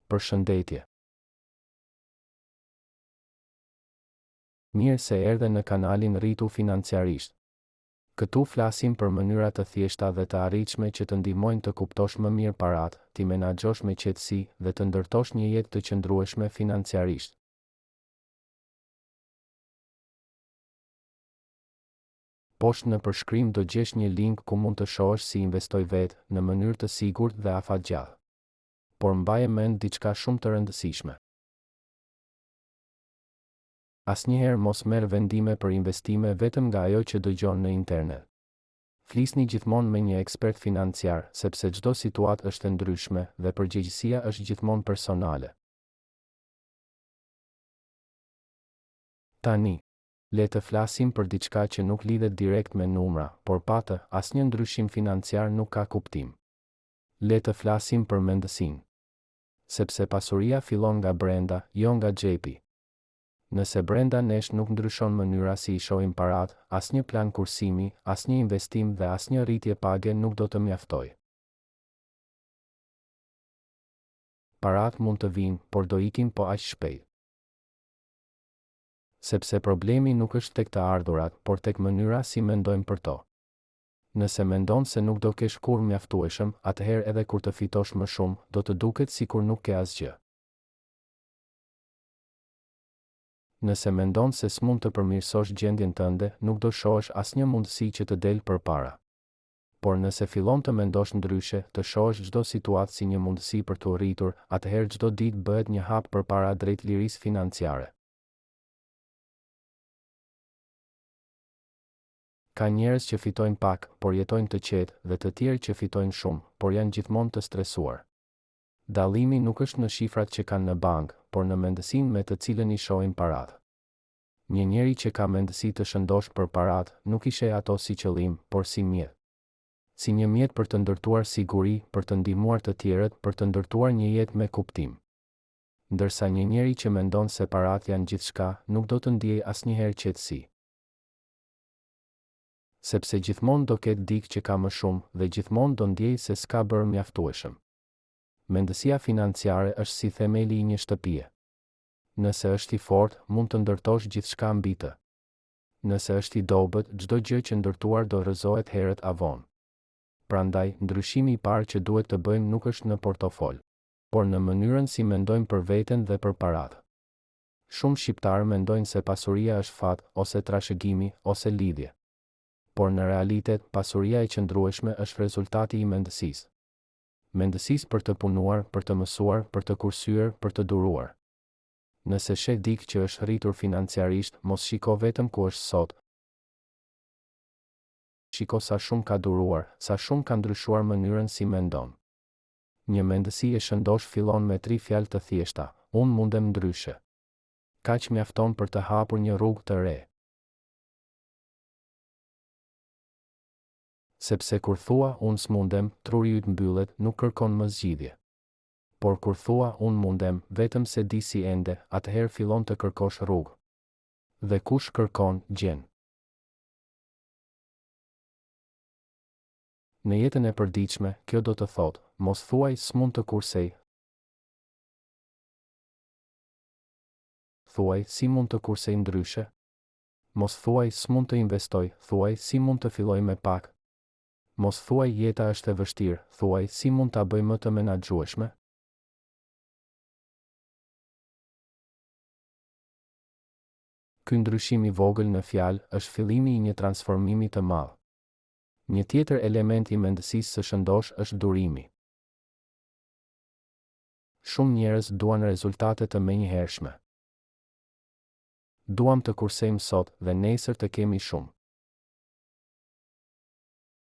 Përshëndetje. Mirë se erdhe në kanalin Rritu Financiarisht. Këtu flasim për mënyra të thjeshta dhe të arritshme që të ndihmojnë të kuptosh më mirë paratë, t'i menaxhosh me qetësi dhe të ndërtosh një jetë të qëndrueshme financiarisht. Poshtë në përshkrim do gjesh një link ku mund të shohësh si investoj vetë në mënyrë të sigurt dhe afatgjatë. Por mbaje mend diçka shumë të rëndësishme. Asnjëherë mos merr vendime për investime vetëm nga ajo që dëgjon në internet. Flisni gjithmonë me një ekspert financiar, sepse çdo situatë është e ndryshme dhe përgjegjësia është gjithmonë personale. Tani, le të flasim për diçka që nuk lidhet direkt me numra, por patë, asnjë ndryshim financiar nuk ka kuptim. Le të flasim për mendësinë. Sepse pasuria fillon nga brenda, jo nga xhepi. Nëse brenda nesh nuk ndryshon mënyra si i shohim paratë, asnjë plan kursimi, asnjë investim dhe asnjë rritje page nuk do të mjaftojë. Paratë mund të vinë, por do ikin po aq shpejt. Sepse problemi nuk është tek të ardhurat, por tek mënyra si mendojmë për to. Nëse mendon se nuk do kesh kurrë mjaftueshëm, atëherë edhe kur të fitosh më shumë, do të duket sikur nuk ke asgjë. Nëse mendon se s'mund të përmirësosh gjendjen tënde, nuk do shohësh asnjë mundësi që të del përpara. Por nëse fillon të mendosh ndryshe, të shohësh çdo situatë si një mundësi për të rritur, atëherë çdo ditë bëhet një hap përpara drejt lirisë financiare. Ka njerëz që fitojnë pak, por jetojnë të qetë, dhe të tjerë që fitojnë shumë, por janë gjithmonë të stresuar. Dallimi nuk është në shifrat që kanë në bankë, por në mendësinë me të cilën i shohin paratë. Një njeri që ka mendësi të shëndosh për paratë, nuk i sheh ato si qëllim, por si mjet. Si një mjet për të ndërtuar siguri, për të ndihmuar të tjerët, për të ndërtuar një jetë me kuptim. Ndërsa një njeri që mendon se paratë janë gjithçka, nuk do të ndiejë asnjëherë qetësi. Sepse gjithmonë do ketë dikë që ka më shumë dhe gjithmonë do ndjej se s'ka bërë mjaftueshëm. Mendësia financiare është si themeli i një shtëpie. Nëse është i fortë, mund të ndërtosh gjithçka mbi të. Nëse është i dobët, çdo gjë që ndërtuar do rrëzohet herët avon. Prandaj, ndryshimi i parë që duhet të bëjmë nuk është në portofol, por në mënyrën si mendojmë për veten dhe për paratë. Shumë shqiptarë mendojnë se pasuria është fat, ose trashëgimi, ose lidhje. Por në realitet, pasuria e qëndrueshme është rezultati i mendësisë. Mendësisë për të punuar, për të mësuar, për të kursyer, për të duruar. Nëse sheh dikë që është rritur financiarisht, mos shiko vetëm ku është sot. Shiko sa shumë ka duruar, sa shumë ka ndryshuar mënyrën si mendon. Një mendësi e shëndosh fillon me 3 fjalë të thjeshta: unë mundem ndryshe. Kaq mjafton për të hapur një rrugë të re. Sepse kur thua unë s'mundem, truri yt mbyllet, nuk kërkon më zgjidhje. Por kur thua unë mundem, vetëm se di si ende, atëherë fillon të kërkosh rrugë. Dhe kush kërkon, gjen. Në jetën e përditshme, kjo do të thotë, mos thuaj s'mund të kursej. Thuaj si mund të kursej ndryshe. Mos thuaj s'mund të investoj, thuaj si mund të filloj me pak. Mos thuaj jeta është e vështirë, thuaj si mund ta bëj më të menaxhueshme. Ky ndryshim i vogël në fjalë është fillimi i një transformimi të madh. Një tjetër element i mendësisë së shëndosh është durimi. Shumë njerëz duan rezultate të menjëhershme. Duam të kursejmë sot dhe nesër të kemi shumë.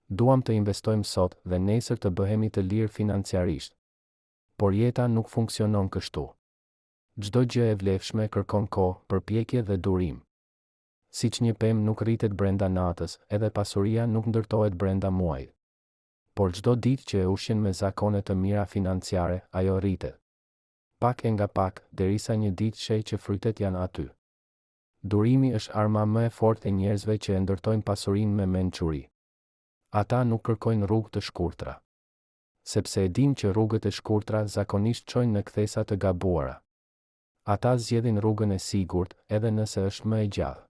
Duam të investojmë sot dhe nesër të bëhemi të lirë financiarisht. Por jeta nuk funksionon kështu. Çdo gjë e vlefshme kërkon kohë, përpjekje dhe durim. Siç një pemë nuk rritet brenda natës, edhe pasuria nuk ndërtohet brenda muajit. Por çdo ditë që e ushqen me zakone të mira financiare, ajo rritet. Pak e nga pak, derisa një ditë sheh që frytet janë aty. Durimi është arma më e fortë e njerëzve që e ndërtojnë pasurinë me mençuri. Ata nuk kërkojnë rrugë të shkurtra. sepse e dim që rrugët e shkurtra zakonisht çojnë në kthesa të gabuara. Ata zgjedhin rrugën e sigurt, edhe nëse është më e gjallë.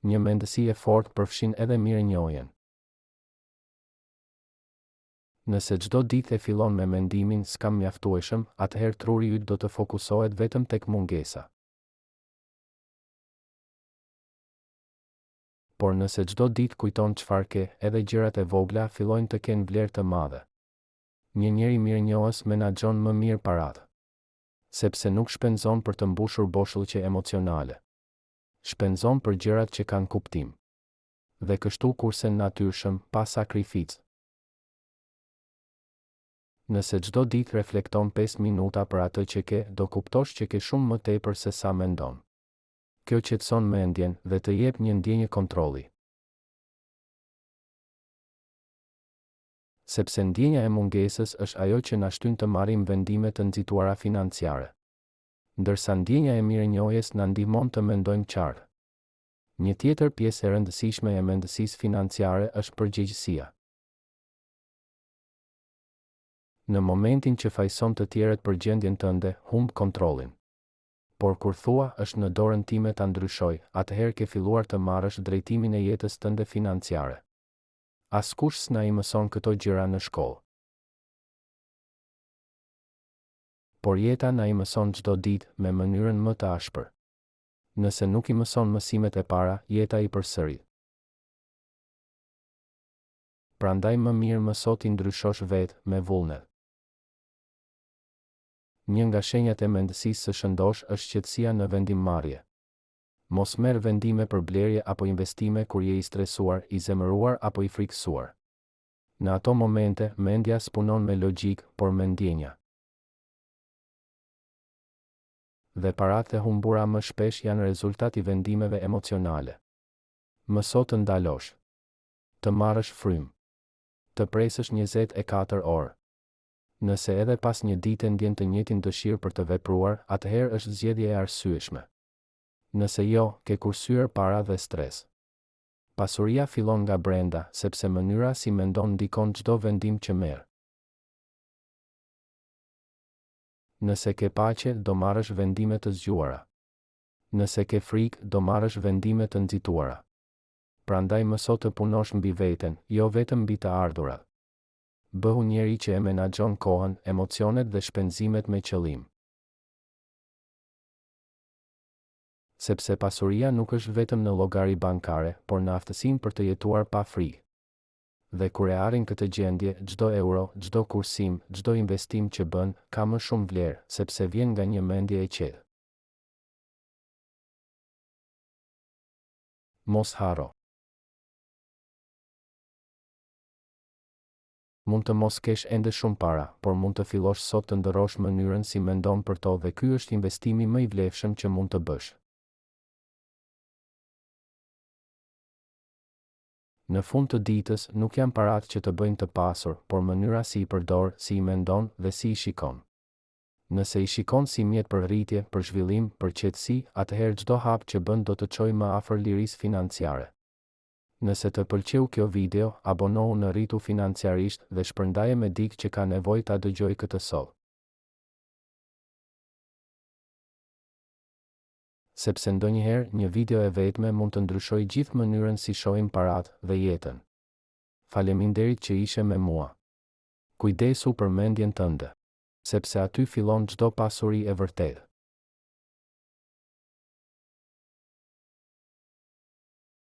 Një mendësi e fortë përfshin edhe mirënjohjen. Nëse çdo ditë e fillon me mendimin s'kam mjaftueshëm, atëherë truri yt do të fokusohet vetëm tek mungesa. Por nëse çdo ditë kujton çfarë ke, edhe gjërat e vogla fillojnë të kenë vlerë të madhe. Një njeri mirënjohës menaxhon më mirë paratë, sepse nuk shpenzon për të mbushur boshllëqe emocionale. Shpenzon për gjërat që kanë kuptim. Dhe kështu kurse natyrshëm, pa sakrificë. Nëse çdo ditë reflekton 5 minuta për atë që ke, do kuptosh që ke shumë më tepër se sa mendon. Kjo qetëson mendjen dhe të jep një ndjenjë kontrolli. Sepse ndjenja e mungesës është ajo që na shtyn të marrim vendime të nxituara financiare. Ndërsa ndjenja e mirënjohjes na ndihmon të mendojmë qartë. Një tjetër pjesë e rëndësishme e mendësisë financiare është përgjegjësia. Në momentin që fajson të tjerët për gjendjen tënde, humb kontrollin. Por kur thua është në dorën time ta ndryshoj, atëherë ke filluar të marrësh drejtimin e jetës tënde financiare. Askush s'na i mëson këto gjëra në shkollë. Por jeta na i mëson çdo ditë me mënyrën më të ashpër. Nëse nuk i mëson mësimet e para, jeta i përsërit. Prandaj më mirë mëso t'i ndryshosh vetë me vullnet. Një nga shenjat e mendësisë së shëndosh është qetësia në vendimmarrje. Mos merr vendime për blerje apo investime kur je i stresuar, i zemëruar apo i frikësuar. Në ato momente, mendja s'punon me logjik, por me ndjenja. Dhe paratë e humbura më shpesh janë rezultat i vendimeve emocionale. Mëso të ndalosh. Të marrësh frymë. Të presësh 24 orë. Nëse edhe pas një dite ndjen të njëjtin dëshirë për të vepruar, atëherë është zgjedhje e arsyeshme. Nëse jo, ke kursyer para dhe stres. Pasuria fillon nga brenda, sepse mënyra si mendon ndikon çdo vendim që merr. Nëse ke paqe, do marrësh vendime të zgjuara. Nëse ke frikë, do marrësh vendime të nxituara. Prandaj mëso të punosh mbi veten, jo vetëm mbi të ardhurat. Bëhu njeri që e menaxhon kohën, emocionet dhe shpenzimet me qëllim. Sepse pasuria nuk është vetëm në llogari bankare, por në aftësinë për të jetuar pa frikë. Dhe kur e arrin këtë gjendje, çdo euro, çdo kursim, çdo investim që bën, ka më shumë vlerë, sepse vjen nga një mendje e qetë. Mos haro. Mund të mos kesh ende shumë para, por mund të fillosh sot të ndërrosh mënyrën si mendon për to dhe ky është investimi më i vlefshëm që mund të bësh. Në fund të ditës, nuk janë paratë që të bëjnë të pasur, por mënyra si i përdor, si i mendon dhe si i shikon. Nëse i shikon si mjet për rritje, për zhvillim, për qetësi, atëherë çdo hap që bën do të çojë më afër lirisë financiare. Nëse të pëlqeu kjo video, abonohu në Rritu Financiarisht dhe shpërndaje me dikë që ka nevojë ta dëgjojë këtë sot. Sepse ndonjëherë një video e vetme mund të ndryshojë gjithë mënyrën si shohim paratë dhe jetën. Faleminderit që ishe me mua. Kujdesu për mendjen tënde, sepse aty fillon çdo pasuri e vërtetë.